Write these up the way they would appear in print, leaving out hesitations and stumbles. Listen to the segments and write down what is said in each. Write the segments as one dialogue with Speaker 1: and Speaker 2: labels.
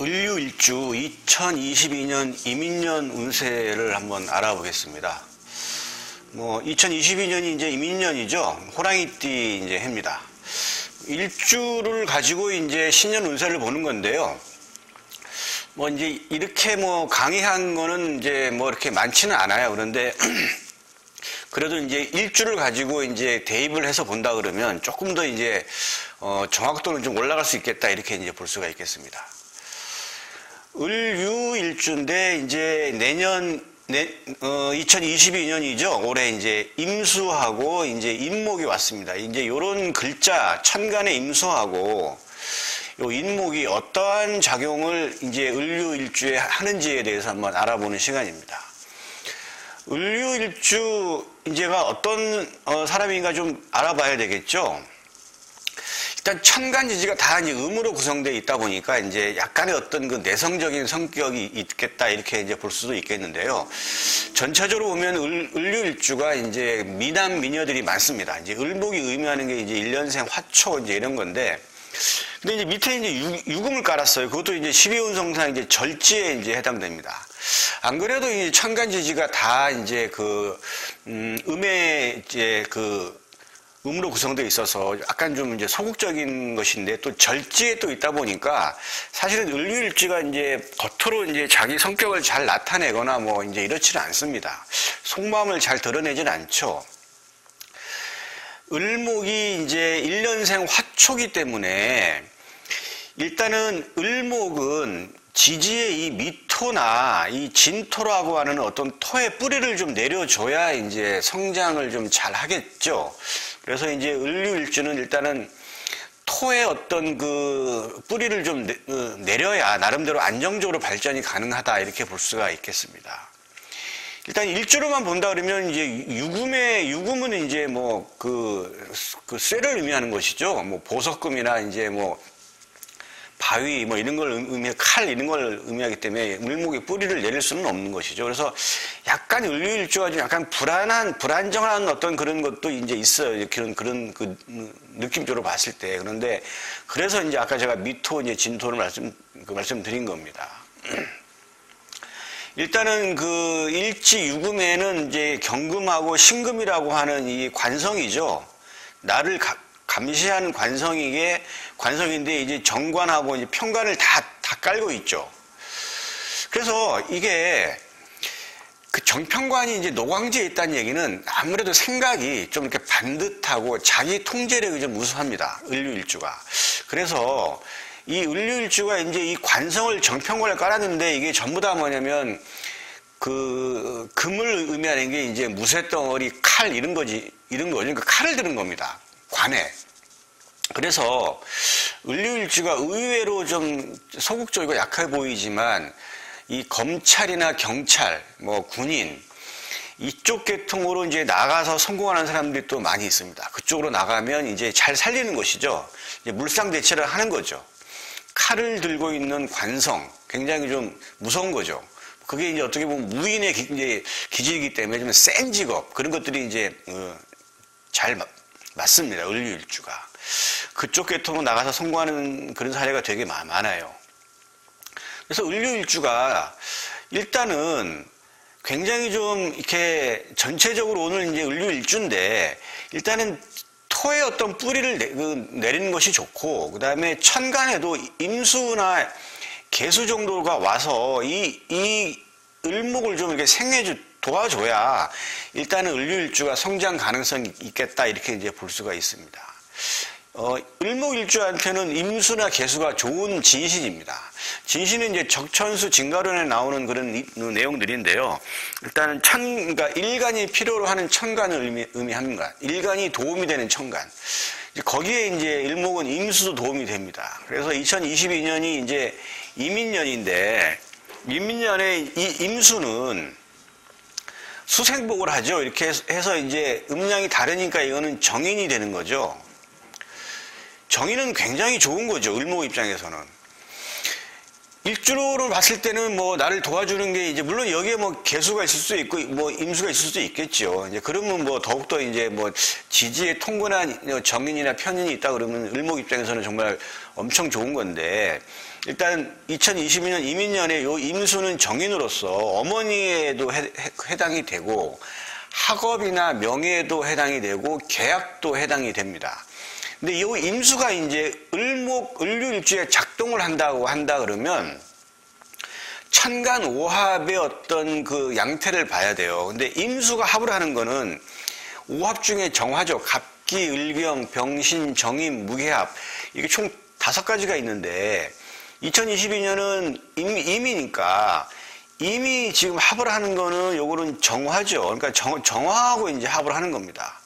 Speaker 1: 을류일주 2022년 이민년 운세를 한번 알아보겠습니다. 2022년이 이제 이민년이죠. 호랑이띠 이제 해입니다. 일주를 가지고 이제 신년 운세를 보는 건데요. 이제 이렇게 강의한 거는 이제 이렇게 많지는 않아요. 그런데 그래도 이제 일주를 가지고 이제 대입을 해서 본다 그러면 조금 더 이제 정확도는 좀 올라갈 수 있겠다, 이렇게 이제 볼 수가 있겠습니다. 을유일주인데 이제 내년 2022년이죠. 올해 이제 임수하고 이제 임목이 왔습니다. 이제 요런 글자 천간의 임수하고 요 인목이 어떠한 작용을 이제 을유일주에 하는지에 대해서 한번 알아보는 시간입니다. 을유일주 이제가 어떤 사람인가 좀 알아봐야 되겠죠. 일단 천간지지가 다 이제 음으로 구성되어 있다 보니까 이제 약간의 어떤 그 내성적인 성격이 있겠다, 이렇게 이제 볼 수도 있겠는데요. 전체적으로 보면 을유일주가 이제 미남 미녀들이 많습니다. 이제 을목이 의미하는 게 이제 일년생 화초 이제 이런 건데, 근데 이제 밑에 이제 유금을 깔았어요. 그것도 이제 12운성상 이제 절지에 이제 해당됩니다. 안 그래도 이 천간지지가 다 이제 음의 이제 음으로 구성되어 있어서 약간 좀 이제 소극적인 것인데, 또 절지에 또 있다 보니까 사실은 을유일주가 이제 겉으로 이제 자기 성격을 잘 나타내거나 이제 이렇지는 않습니다. 속마음을 잘 드러내지는 않죠. 을목이 이제 일년생 화초기 때문에 일단은 을목은 지지의 이 미토나 이 진토라고 하는 어떤 토의 뿌리를 좀 내려줘야 이제 성장을 좀 잘 하겠죠. 그래서 이제 을유일주는 일단은 토의 어떤 그 뿌리를 좀 내려야 나름대로 안정적으로 발전이 가능하다, 이렇게 볼 수가 있겠습니다. 일단 일주로만 본다 그러면 이제 유금은 이제 쇠를 의미하는 것이죠. 보석금이나 이제 바위 이런 걸 칼 이런 걸 의미하기 때문에 을목의 뿌리를 내릴 수는 없는 것이죠. 그래서 약간 을유일주가 좀 약간 불안정한 어떤 그런 것도 이제 있어요. 그런 느낌적으로 봤을 때. 그런데 그래서 이제 아까 제가 미토 이제 진토를 말씀드린 겁니다. 일단은 일지 유금에는 이제 경금하고 신금이라고 하는 이 관성이죠. 나를 감시하는 관성인데 이제 정관하고 이제 평관을 다 깔고 있죠. 그래서 이게 정평관이 이제 노광지에 있다는 얘기는 아무래도 생각이 좀 이렇게 반듯하고 자기 통제력이 좀 우수합니다. 을유일주가. 그래서 이 을유일주가 이제 이 관성을 정평관을 깔았는데, 이게 전부 다 뭐냐면 금을 의미하는 게 이제 무쇠덩어리, 칼 이런 거죠. 그러니까 칼을 드는 겁니다. 관에. 그래서 을유일주가 의외로 좀 소극적이고 약해 보이지만 이 검찰이나 경찰, 군인 이쪽 계통으로 이제 나가서 성공하는 사람들이 또 많이 있습니다. 그쪽으로 나가면 이제 잘 살리는 것이죠. 이제 물상대체를 하는 거죠. 칼을 들고 있는 관성, 굉장히 좀 무서운 거죠. 그게 이제 어떻게 보면 무인의 기질이기 때문에 좀 센 직업, 그런 것들이 이제 잘 맞습니다. 을유일주가. 그쪽 계통으로 나가서 성공하는 그런 사례가 되게 많아요. 그래서 을유일주가 일단은 굉장히 좀 이렇게 전체적으로 오늘 이제 을유일주인데, 일단은 토의 어떤 뿌리를 내리는 것이 좋고, 그 다음에 천간에도 임수나 개수 정도가 와서 이 을목을 좀 이렇게 도와줘야 일단은 을유일주가 성장 가능성이 있겠다, 이렇게 이제 볼 수가 있습니다. 을목일주한테는 임수나 개수가 좋은 진신입니다. 진신은 이제 적천수 진가론에 나오는 그런 내용들인데요. 일단은 그러니까 일간이 필요로 하는 천간을 의미합니다. 일간이 도움이 되는 천간. 거기에 이제 을목은 임수도 도움이 됩니다. 그래서 2022년이 이제 이민년인데, 이민년에 이 임수는 수생복을 하죠. 이렇게 해서 이제 음양이 다르니까 이거는 정인이 되는 거죠. 정인은 굉장히 좋은 거죠. 을목 입장에서는. 일주로를 봤을 때는 뭐 나를 도와주는 게 이제 물론 여기에 뭐 개수가 있을 수도 있고 뭐 임수가 있을 수도 있겠죠. 이제 그러면 뭐 더욱더 이제 뭐 지지에 통근한 정인이나 편인이 있다 그러면 을목 입장에서는 정말 엄청 좋은 건데 일단 2022년 이민년에 요 임수는 정인으로서 어머니에도 해당이 되고 학업이나 명예에도 해당이 되고 계약도 해당이 됩니다. 근데 이 임수가 이제 을류일주에 작동을 한다 그러면 천간 오합의 어떤 그 양태를 봐야 돼요. 근데 임수가 합을 하는 거는 오합 중에 정화죠. 갑기, 을경, 병신, 정임, 무게합. 이게 총 5가지가 있는데 2022년은 임이니까 임이 지금 합을 하는 거는 요거는 정화죠. 그러니까 정화하고 이제 합을 하는 겁니다.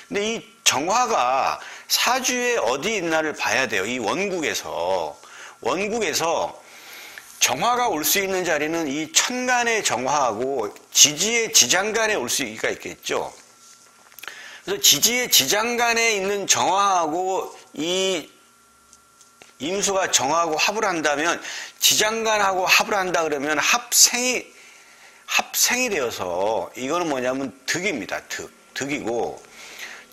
Speaker 1: 근데 이 정화가 사주에 어디 있나를 봐야 돼요. 이 원국에서 정화가 올 수 있는 자리는 이 천간의 정화하고 지지의 지장간에 올 수가 있겠죠. 그래서 지지의 지장간에 있는 정화하고 이 임수가 정하고 합을 한다면 지장간하고 합을 한다 그러면 합생이 되어서 이거는 뭐냐면 득입니다. 득이고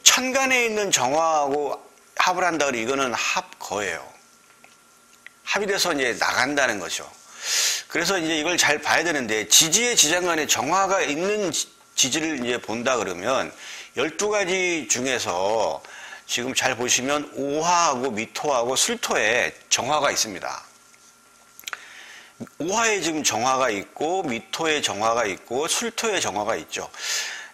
Speaker 1: 천간에 있는 정화하고 합을 한다 그러면 이거는 합거예요. 합이 돼서 이제 나간다는 거죠. 그래서 이제 이걸 잘 봐야 되는데 지지의 지장간에 정화가 있는 지지를 이제 본다 그러면 12가지 중에서 지금 잘 보시면 오화하고 미토하고 술토에 정화가 있습니다. 오화에 지금 정화가 있고 미토에 정화가 있고 술토에 정화가 있죠.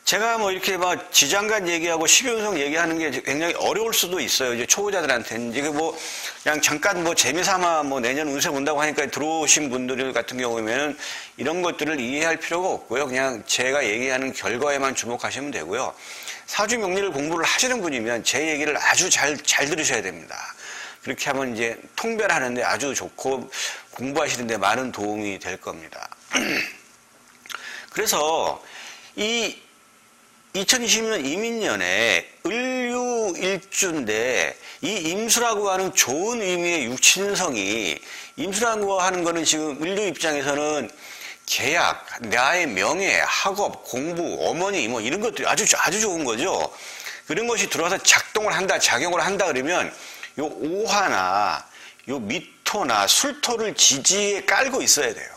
Speaker 1: 제가 뭐 이렇게 막 지장간 얘기하고 식윤성 얘기하는 게 굉장히 어려울 수도 있어요. 이제 초보자들한테는. 이게 뭐 그냥 잠깐 뭐 재미삼아 뭐 내년 운세 본다고 하니까 들어오신 분들 같은 경우에는 이런 것들을 이해할 필요가 없고요. 그냥 제가 얘기하는 결과에만 주목하시면 되고요. 사주 명리를 공부를 하시는 분이면 제 얘기를 아주 잘 들으셔야 됩니다. 그렇게 하면 이제 통별하는데 아주 좋고 공부하시는데 많은 도움이 될 겁니다. 그래서 이 2020년 이민년에 을유일주인데 이 임수라고 하는 좋은 의미의 육친성이 임수라고 하는 거는 지금 을류 입장에서는 계약, 나의 명예, 학업, 공부, 어머니 뭐 이런 것들이 아주 좋은 거죠. 그런 것이 들어와서 작동을 한다, 작용을 한다 그러면 요 오화나 요 미토나 술토를 지지에 깔고 있어야 돼요.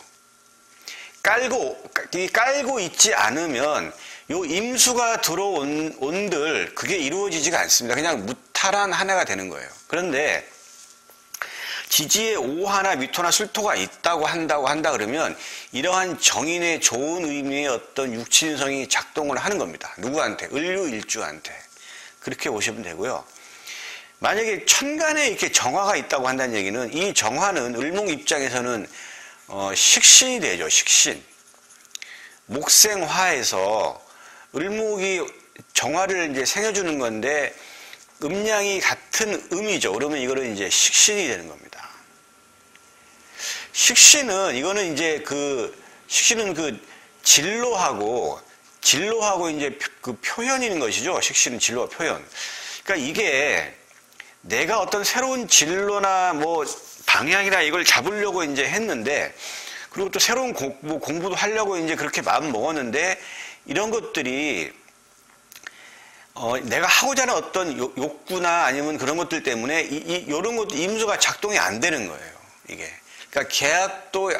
Speaker 1: 깔고 있지 않으면 요 임수가 들어온들 그게 이루어지지가 않습니다. 그냥 무탈한 한 해가 되는 거예요. 그런데 지지에 오화나 미토나 술토가 있다고 한다 그러면 이러한 정인의 좋은 의미의 어떤 육친성이 작동을 하는 겁니다. 누구한테? 을류일주한테. 그렇게 보시면 되고요. 만약에 천간에 이렇게 정화가 있다고 한다는 얘기는 이 정화는 을목 입장에서는 식신이 되죠. 식신. 목생화에서 을목이 정화를 이제 생겨주는 건데 음양이 같은 음이죠. 그러면 이거는 이제 식신이 되는 겁니다. 식신은 식신은 진로하고 이제 그 표현인 것이죠. 식신은 진로와 표현. 그러니까 이게 내가 어떤 새로운 진로나 뭐 방향이나 이걸 잡으려고 이제 했는데 그리고 또 새로운 공부도 하려고 이제 그렇게 마음 먹었는데 이런 것들이 내가 하고자 하는 어떤 욕구나 아니면 그런 것들 때문에 이런 것도 임수가 작동이 안 되는 거예요. 이게. 그러니까 계약도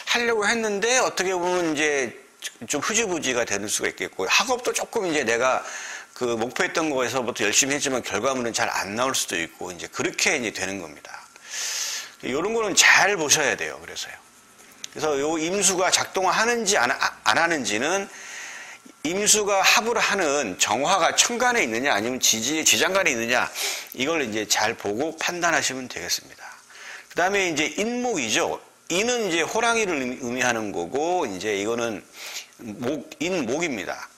Speaker 1: 하려고 했는데 어떻게 보면 이제 좀 흐지부지가 될 수가 있겠고 학업도 조금 이제 내가 그 목표했던 거에서부터 열심히 했지만 결과물은 잘 안 나올 수도 있고 이제 그렇게 이제 되는 겁니다. 이런 거는 잘 보셔야 돼요. 그래서 요 임수가 작동을 하는지 안 하는지는 임수가 합을 하는 정화가 천간에 있느냐 아니면 지장간에 있느냐 이걸 이제 잘 보고 판단하시면 되겠습니다. 그 다음에 이제 인목이죠. 인은 이제 호랑이를 의미하는 거고 이제 이거는 인목입니다.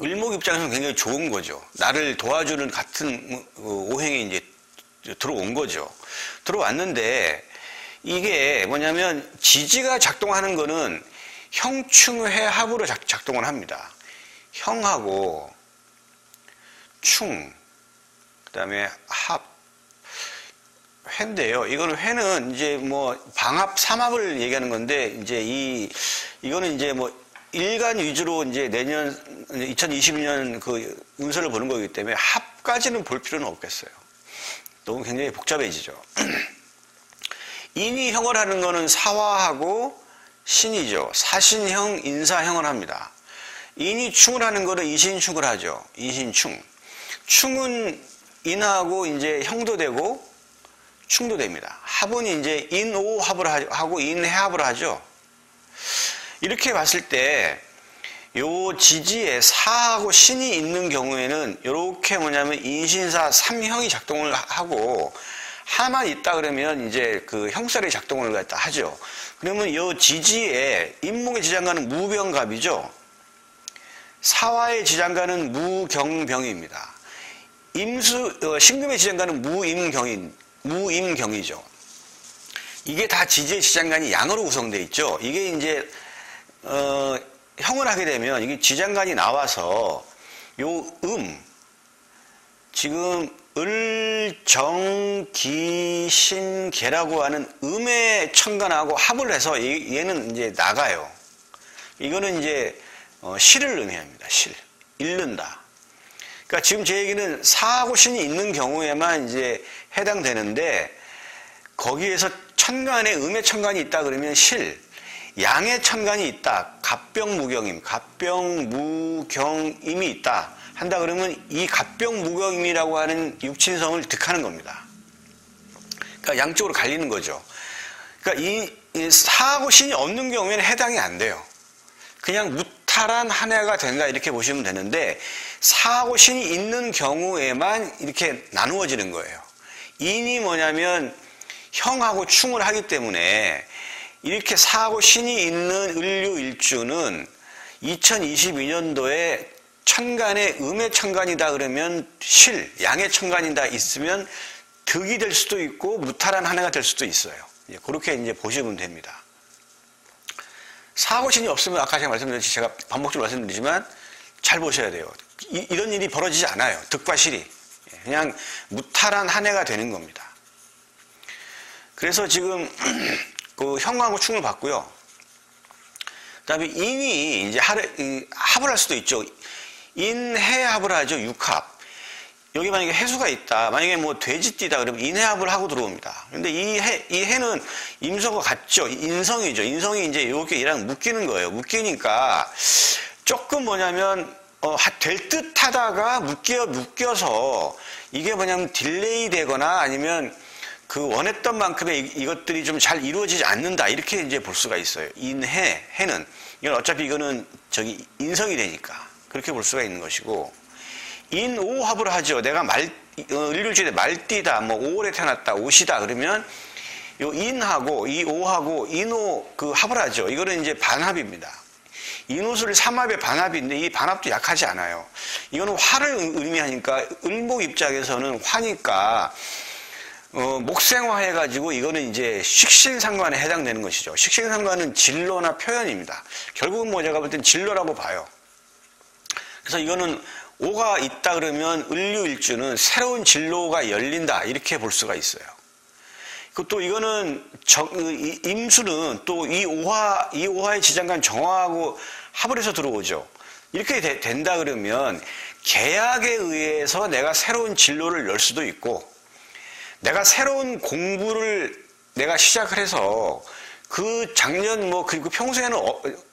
Speaker 1: 을목 입장에서는 굉장히 좋은 거죠. 나를 도와주는 같은 오행이 이제 들어온 거죠. 들어왔는데 이게 뭐냐면 지지가 작동하는 거는 형충회 합으로 작동을 합니다. 형하고 충, 그 다음에 합, 회인데요. 이거는 회는 이제 뭐 방합, 삼합을 얘기하는 건데, 이제 이거는 이제 뭐 일간 위주로 이제 내년 2022년 그 운세를 보는 거기 때문에 합까지는 볼 필요는 없겠어요. 너무 굉장히 복잡해지죠. 인이형을 하는 거는 사화하고 신이죠. 사신형, 인사형을 합니다. 인이충을 하는 거는 이신충을 하죠. 이신충. 충은 인하고 이제 형도 되고 충도 됩니다. 합은 이제 인오합을 하고 인해합을 하죠. 이렇게 봤을 때 요 지지에 사하고 신이 있는 경우에는 이렇게 뭐냐면 인신사 3형이 작동을 하고 하만 있다 그러면 이제 그 형살이 작동을 갖다 하죠. 그러면 요 지지에 인목의 지장가는 무병갑이죠. 사화의 지장가는 무경병입니다. 신금의 지장가는 무임경이죠. 이게 다 지지의 지장간이 양으로 구성되어 있죠. 이게 이제 형을 하게 되면 이게 지장간이 나와서 요 지금 을정기신계라고 하는 음의 천간하고 합을 해서 얘는 이제 나가요. 이거는 이제 실을 의미합니다. 실. 잃는다. 그러니까 지금 제 얘기는 사하고 신이 있는 경우에만 이제 해당되는데 거기에서 천간에 음의 천간이 있다 그러면 실, 양의 천간이 있다. 갑병무경임이 있다. 한다 그러면 이 갑병무경임이라고 하는 육친성을 득하는 겁니다. 그러니까 양쪽으로 갈리는 거죠. 그러니까 이 사하고 신이 없는 경우에는 해당이 안 돼요. 그냥 무탈한 한 해가 된다 이렇게 보시면 되는데 사하고 신이 있는 경우에만 이렇게 나누어지는 거예요. 인이 뭐냐면 형하고 충을 하기 때문에 이렇게 사하고 신이 있는 을류일주는 2022년도에 천간에 음의 천간이다 그러면 실, 양의 천간이다 있으면 득이 될 수도 있고 무탈한 한 해가 될 수도 있어요. 그렇게 이제 보시면 됩니다. 사하고 신이 없으면 아까 제가 말씀드렸듯이 제가 반복적으로 말씀드리지만 잘 보셔야 돼요. 이런 일이 벌어지지 않아요. 득과 실이. 그냥 무탈한 한 해가 되는 겁니다. 그래서 지금 그 형하고 충을 봤고요. 그 다음에 인이 이제 합을 할 수도 있죠. 인해합을 하죠. 육합. 여기 만약에 해수가 있다. 만약에 뭐 돼지띠다 그러면 인해합을 하고 들어옵니다. 근데 이 해는 임성과 같죠. 인성이죠. 인성이 이제 이렇게 얘랑 묶이는 거예요. 묶이니까 조금 뭐냐면 될 듯 하다가 묶여서 이게 뭐냐면 딜레이 되거나 아니면 그 원했던 만큼의 이것들이 좀 잘 이루어지지 않는다. 이렇게 이제 볼 수가 있어요. 해는. 이건 어차피 이거는 인성이 되니까. 그렇게 볼 수가 있는 것이고. 인오합을 하죠. 내가 을일주일에 말띠다. 뭐 5월에 태어났다. 옷이다. 그러면 요 인하고 이 오하고 인오 그 합을 하죠. 이거는 이제 반합입니다. 인오술 삼합의 반합인데 이 반합도 약하지 않아요. 이거는 화를 의미하니까 을목 입장에서는 화니까 목생화 해가지고 이거는 이제 식신상관에 해당되는 것이죠. 식신상관은 진로나 표현입니다. 결국은 뭐 제가 볼 땐 진로라고 봐요. 그래서 이거는 오가 있다 그러면 을류일주는 새로운 진로가 열린다 이렇게 볼 수가 있어요. 또 이거는 임수는 또 이 오화의 지장간 정화하고 합을 해서 들어오죠. 이렇게 된다 그러면 계약에 의해서 내가 새로운 진로를 열 수도 있고 내가 새로운 공부를 내가 시작을 해서 그 작년 그리고 평소에는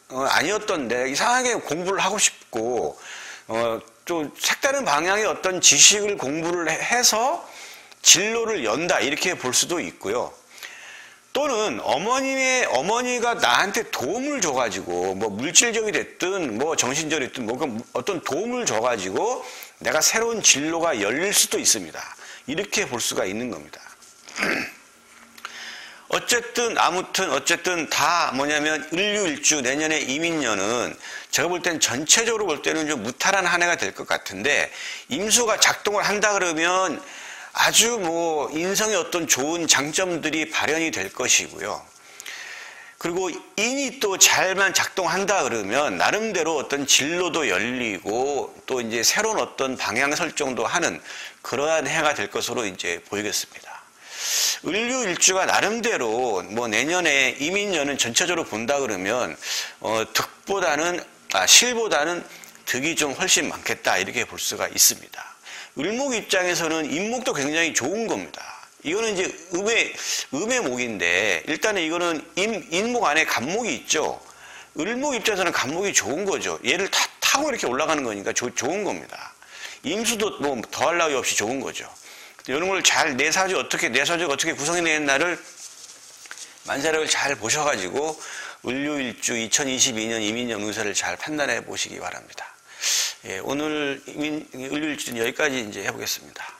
Speaker 1: 아니었던데 이상하게 공부를 하고 싶고 또 색다른 방향의 어떤 지식을 공부를 해서 진로를 연다 이렇게 볼 수도 있고요. 또는 어머니가 나한테 도움을 줘가지고 뭐 물질적이 됐든 뭐 정신적이 됐든 뭐 어떤 도움을 줘가지고 내가 새로운 진로가 열릴 수도 있습니다. 이렇게 볼 수가 있는 겁니다. 어쨌든 다 뭐냐면 을류일주 내년에 이민년은 제가 볼 땐 전체적으로 볼 때는 좀 무탈한 한 해가 될 것 같은데 임수가 작동을 한다 그러면 아주 뭐 인성의 어떤 좋은 장점들이 발현이 될 것이고요. 그리고 인이 또 잘만 작동한다 그러면 나름대로 어떤 진로도 열리고 또 이제 새로운 어떤 방향 설정도 하는 그러한 해가 될 것으로 이제 보이겠습니다. 을류일주가 나름대로 뭐 내년에 이민년은 전체적으로 본다 그러면 실보다는 득이 좀 훨씬 많겠다 이렇게 볼 수가 있습니다. 을목 입장에서는 임목도 굉장히 좋은 겁니다. 이거는 이제 음의 목인데 일단은 이거는 인목 안에 간목이 있죠. 을목 입장에서는 간목이 좋은 거죠. 얘를 타고 이렇게 올라가는 거니까 좋은 겁니다. 임수도 뭐 더할 나위 없이 좋은 거죠. 이런 걸 잘 내사주가 어떻게 구성이 되는가를 만사력을 잘 보셔가지고 을류일주 2022년 이민년 운세를 잘 판단해 보시기 바랍니다. 예, 오늘 을류일주는 여기까지 이제 해보겠습니다.